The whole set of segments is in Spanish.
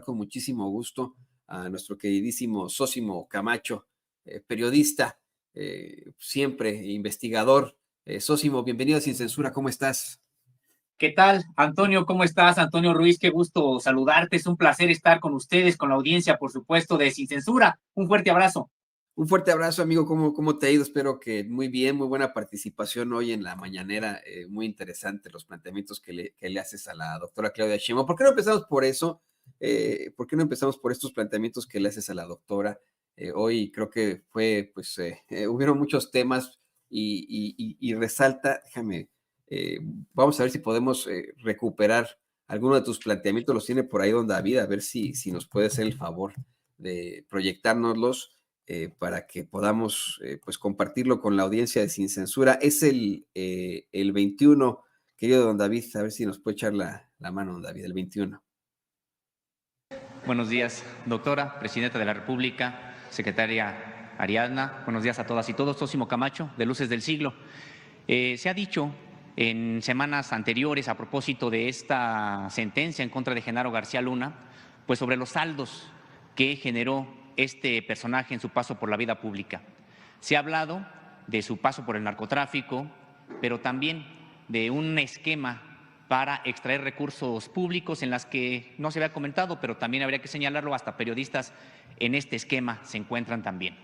con muchísimo gusto a nuestro queridísimo Sósimo Camacho, periodista, siempre investigador. Sósimo, bienvenido a Sin Censura, ¿cómo estás? ¿Qué tal, Antonio? ¿Cómo estás? Antonio Ruiz, qué gusto saludarte. Es un placer estar con ustedes, con la audiencia, por supuesto, de Sin Censura. Un fuerte abrazo. Un fuerte abrazo, amigo. ¿Cómo te ha ido? Espero que muy bien, muy buena participación hoy en la mañanera. Muy interesante los planteamientos que le haces a la doctora Claudia Sheinbaum. ¿Por qué no empezamos por eso? ¿Por qué no empezamos por estos planteamientos que le haces a la doctora? Hoy creo que fue, pues, hubieron muchos temas y resalta, déjame, vamos a ver si podemos recuperar alguno de tus planteamientos. Los tiene por ahí don David, a ver si nos puede hacer el favor de proyectárnoslos. Para que podamos pues compartirlo con la audiencia de Sin Censura. Es el 21, querido don David, a ver si nos puede echar la mano, don David, el 21. Buenos días, doctora, presidenta de la República, secretaria Ariadna. Buenos días a todas y todos. Sósimo Camacho, de Luces del Siglo. Se ha dicho en semanas anteriores, a propósito de esta sentencia en contra de Genaro García Luna, pues sobre los saldos que generó este personaje en su paso por la vida pública. Se ha hablado de su paso por el narcotráfico, pero también de un esquema para extraer recursos públicos en las que no se había comentado, pero también habría que señalarlo, hasta periodistas en este esquema se encuentran también.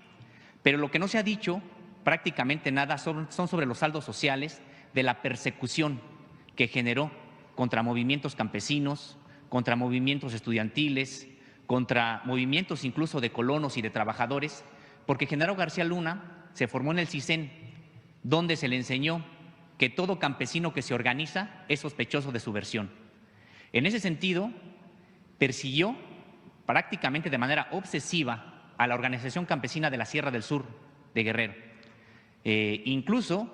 Pero lo que no se ha dicho prácticamente nada son sobre los saldos sociales de la persecución que generó contra movimientos campesinos, contra movimientos estudiantiles, contra movimientos incluso de colonos y de trabajadores, porque Genaro García Luna se formó en el CISEN, donde se le enseñó que todo campesino que se organiza es sospechoso de subversión. En ese sentido, persiguió prácticamente de manera obsesiva a la organización campesina de la Sierra del Sur de Guerrero. Incluso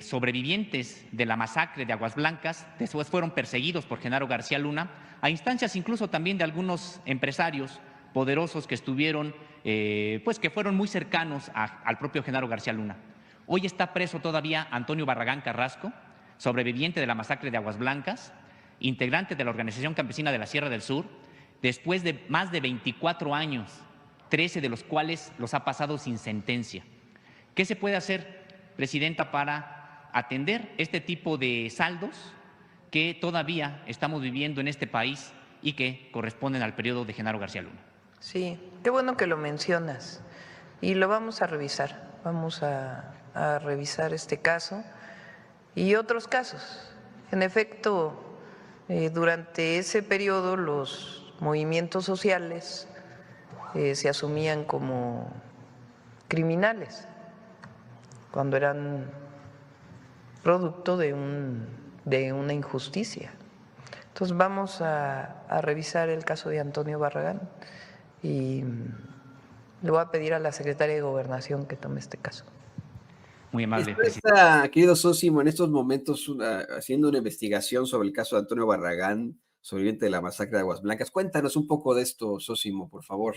sobrevivientes de la masacre de Aguas Blancas después fueron perseguidos por Genaro García Luna, a instancias incluso también de algunos empresarios poderosos que estuvieron, pues que fueron muy cercanos al propio Genaro García Luna. Hoy está preso todavía Antonio Barragán Carrasco, sobreviviente de la masacre de Aguas Blancas, integrante de la Organización Campesina de la Sierra del Sur, después de más de 24 años, 13 de los cuales los ha pasado sin sentencia. ¿Qué se puede hacer, presidenta, para atender este tipo de saldos que todavía estamos viviendo en este país y que corresponden al periodo de Genaro García Luna? Sí, qué bueno que lo mencionas y lo vamos a revisar. Vamos a revisar este caso y otros casos. En efecto, durante ese periodo los movimientos sociales se asumían como criminales cuando eran producto de una injusticia. Entonces vamos a revisar el caso de Antonio Barragán y le voy a pedir a la secretaria de Gobernación que tome este caso. Muy amable, presidente. Querido Sósimo, en estos momentos haciendo una investigación sobre el caso de Antonio Barragán, sobreviviente de la masacre de Aguas Blancas. Cuéntanos un poco de esto, Sósimo, por favor.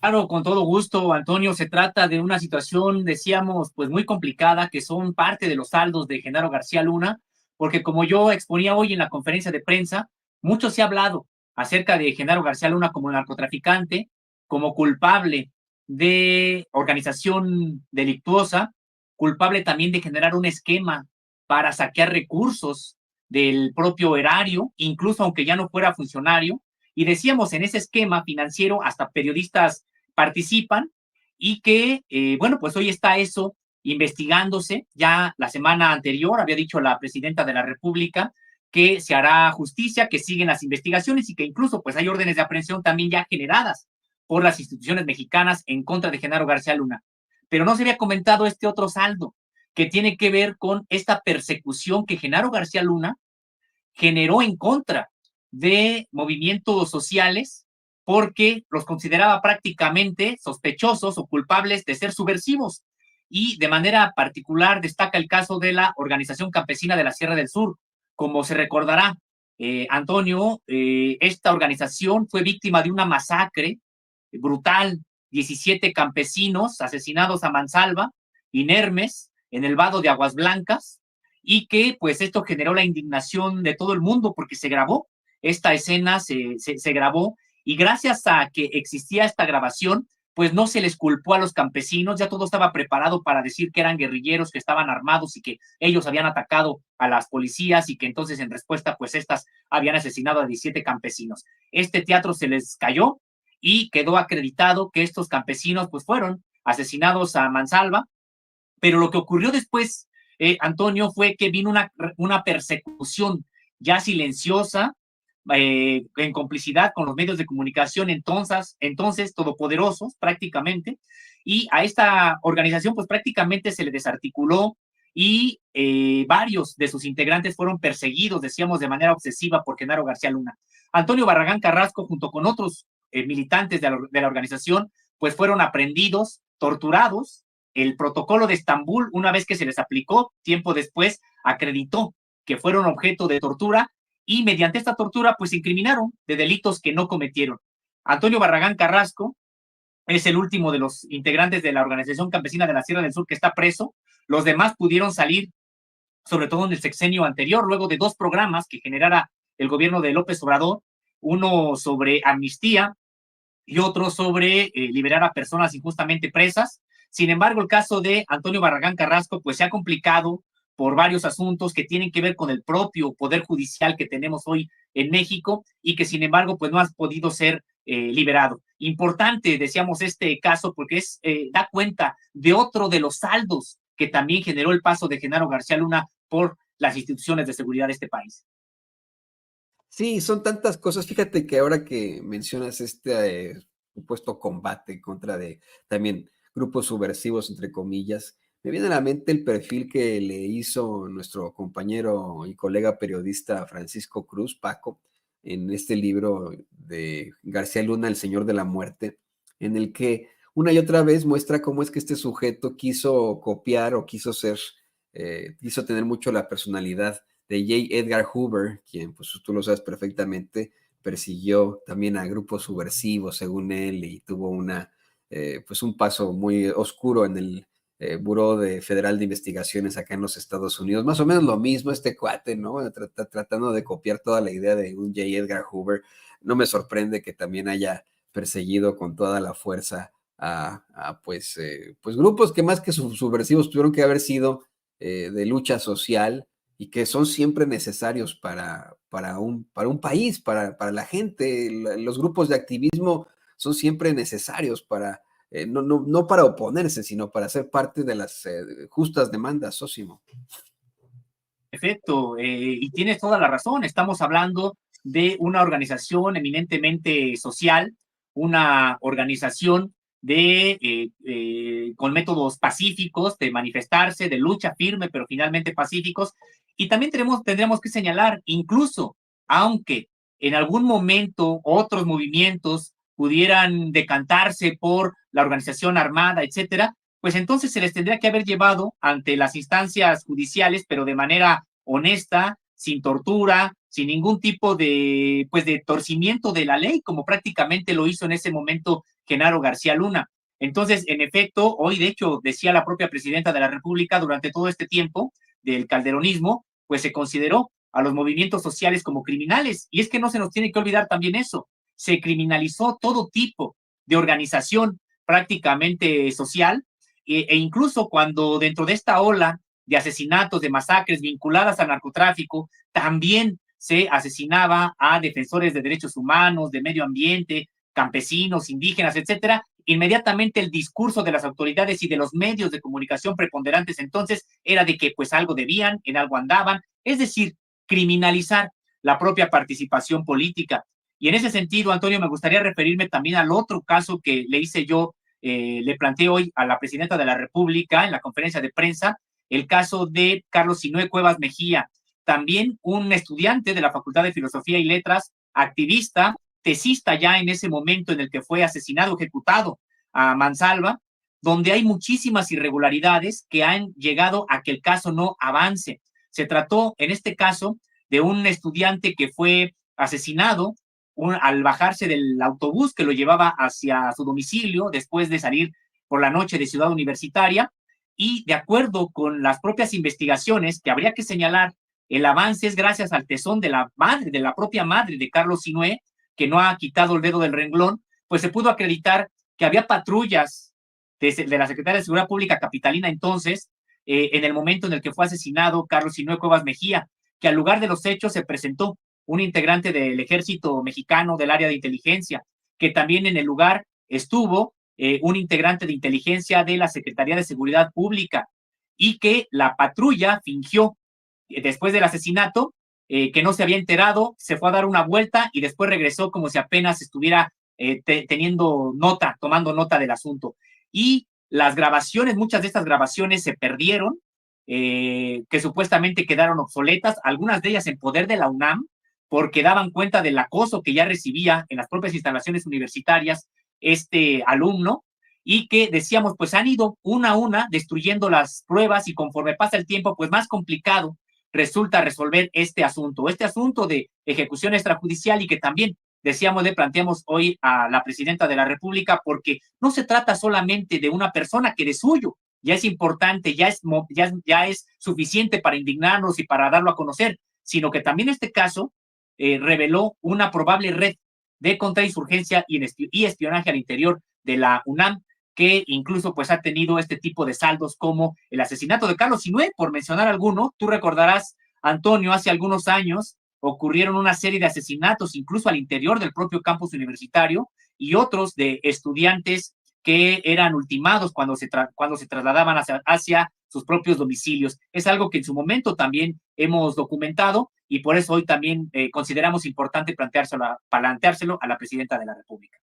Claro, con todo gusto, Antonio. Se trata de una situación, decíamos, pues muy complicada, que son parte de los saldos de Genaro García Luna, porque como yo exponía hoy en la conferencia de prensa, mucho se ha hablado acerca de Genaro García Luna como narcotraficante, como culpable de organización delictuosa, culpable también de generar un esquema para saquear recursos del propio erario, incluso aunque ya no fuera funcionario. Y decíamos, en ese esquema financiero hasta periodistas participan y que, bueno, pues hoy está eso investigándose. Ya la semana anterior había dicho la presidenta de la República que se hará justicia, que siguen las investigaciones y que incluso pues hay órdenes de aprehensión también ya generadas por las instituciones mexicanas en contra de Genaro García Luna. Pero no se había comentado este otro saldo que tiene que ver con esta persecución que Genaro García Luna generó en contra de movimientos sociales porque los consideraba prácticamente sospechosos o culpables de ser subversivos. Y de manera particular destaca el caso de la Organización Campesina de la Sierra del Sur. Como se recordará, Antonio, esta organización fue víctima de una masacre brutal, 17 campesinos asesinados a mansalva, inermes, en el vado de Aguas Blancas, y que pues esto generó la indignación de todo el mundo porque se grabó, esta escena se grabó y gracias a que existía esta grabación, pues no se les culpó a los campesinos, ya todo estaba preparado para decir que eran guerrilleros, que estaban armados y que ellos habían atacado a las policías y que entonces en respuesta pues estas habían asesinado a 17 campesinos. Este teatro se les cayó y quedó acreditado que estos campesinos pues fueron asesinados a mansalva, pero lo que ocurrió después, Antonio, fue que vino una persecución ya silenciosa, en complicidad con los medios de comunicación entonces todopoderosos prácticamente, y a esta organización pues prácticamente se le desarticuló y varios de sus integrantes fueron perseguidos, decíamos, de manera obsesiva por Genaro García Luna. Antonio Barragán Carrasco, junto con otros militantes de la organización, pues fueron aprehendidos, torturados. El protocolo de Estambul, una vez que se les aplicó, tiempo después, acreditó que fueron objeto de tortura y mediante esta tortura pues se incriminaron de delitos que no cometieron. Antonio Barragán Carrasco es el último de los integrantes de la Organización Campesina de la Sierra del Sur que está preso. Los demás pudieron salir, sobre todo en el sexenio anterior, luego de 2 programas que generara el gobierno de López Obrador, uno sobre amnistía y otro sobre liberar a personas injustamente presas. Sin embargo, el caso de Antonio Barragán Carrasco pues se ha complicado por varios asuntos que tienen que ver con el propio poder judicial que tenemos hoy en México y que sin embargo pues no ha podido ser liberado. Importante, decíamos, este caso porque da cuenta de otro de los saldos que también generó el paso de Genaro García Luna por las instituciones de seguridad de este país. Sí, son tantas cosas. Fíjate que ahora que mencionas este supuesto combate contra de también grupos subversivos, entre comillas, me viene a la mente el perfil que le hizo nuestro compañero y colega periodista Francisco Cruz, Paco, en este libro de García Luna, El Señor de la Muerte, en el que una y otra vez muestra cómo es que este sujeto quiso copiar o quiso tener mucho la personalidad de J. Edgar Hoover, quien, pues tú lo sabes perfectamente, persiguió también a grupos subversivos, según él, y tuvo pues un paso muy oscuro en el Buró Federal de Investigaciones acá en los Estados Unidos. Más o menos lo mismo este cuate, ¿no? Tratando de copiar toda la idea de un J. Edgar Hoover. No me sorprende que también haya perseguido con toda la fuerza pues grupos que más que subversivos tuvieron que haber sido de lucha social y que son siempre necesarios para un país, para la gente. Los grupos de activismo son siempre necesarios para, no para oponerse, sino para ser parte de las justas demandas, Sósimo. Perfecto, y tienes toda la razón. Estamos hablando de una organización eminentemente social, una organización con métodos pacíficos de manifestarse, de lucha firme, pero finalmente pacíficos. Y también tendremos que señalar, incluso aunque en algún momento otros movimientos pudieran decantarse por la organización armada, etcétera, pues entonces se les tendría que haber llevado ante las instancias judiciales, pero de manera honesta, sin tortura, sin ningún tipo de torcimiento de la ley, como prácticamente lo hizo en ese momento Genaro García Luna. Entonces, en efecto, hoy de hecho decía la propia presidenta de la República, durante todo este tiempo del calderonismo, pues se consideró a los movimientos sociales como criminales. Y es que no se nos tiene que olvidar también eso. Se criminalizó todo tipo de organización prácticamente social, e incluso cuando dentro de esta ola de asesinatos, de masacres vinculadas al narcotráfico, también se asesinaba a defensores de derechos humanos, de medio ambiente, campesinos, indígenas, etcétera. Inmediatamente el discurso de las autoridades y de los medios de comunicación preponderantes entonces era de que pues algo debían, en algo andaban, es decir, criminalizar la propia participación política. Y en ese sentido, Antonio, me gustaría referirme también al otro caso que le hice yo, le planteé hoy a la presidenta de la República en la conferencia de prensa, el caso de Carlos Sinué Cuevas Mejía, también un estudiante de la Facultad de Filosofía y Letras, activista, tesista ya en ese momento en el que fue asesinado, ejecutado a mansalva, donde hay muchísimas irregularidades que han llegado a que el caso no avance. Se trató, en este caso, de un estudiante que fue asesinado al bajarse del autobús que lo llevaba hacia su domicilio después de salir por la noche de Ciudad Universitaria, y de acuerdo con las propias investigaciones, que habría que señalar, el avance es gracias al tesón de la propia madre de Carlos Sinué, que no ha quitado el dedo del renglón, pues se pudo acreditar que había patrullas de la Secretaría de Seguridad Pública capitalina entonces, en el momento en el que fue asesinado Carlos Sinué Cuevas Mejía, que al lugar de los hechos se presentó un integrante del ejército mexicano del área de inteligencia, que también en el lugar estuvo un integrante de inteligencia de la Secretaría de Seguridad Pública, y que la patrulla fingió, después del asesinato, que no se había enterado, se fue a dar una vuelta y después regresó como si apenas estuviera tomando nota del asunto. Y las grabaciones, muchas de estas grabaciones se perdieron, que supuestamente quedaron obsoletas, algunas de ellas en poder de la UNAM, porque daban cuenta del acoso que ya recibía en las propias instalaciones universitarias este alumno, y que decíamos, pues han ido una a una destruyendo las pruebas, y conforme pasa el tiempo, pues más complicado resulta resolver este asunto de ejecución extrajudicial, y que también decíamos, le planteamos hoy a la presidenta de la República, porque no se trata solamente de una persona que de suyo ya es importante, ya es suficiente para indignarnos y para darlo a conocer, sino que también este caso reveló una probable red de contrainsurgencia y espionaje al interior de la UNAM, que incluso pues ha tenido este tipo de saldos como el asesinato de Carlos Sinué, por mencionar alguno. Tú recordarás, Antonio, hace algunos años ocurrieron una serie de asesinatos incluso al interior del propio campus universitario, y otros de estudiantes que eran ultimados cuando se trasladaban hacia sus propios domicilios. Es algo que en su momento también hemos documentado, y por eso hoy también consideramos importante planteárselo a la presidenta de la República.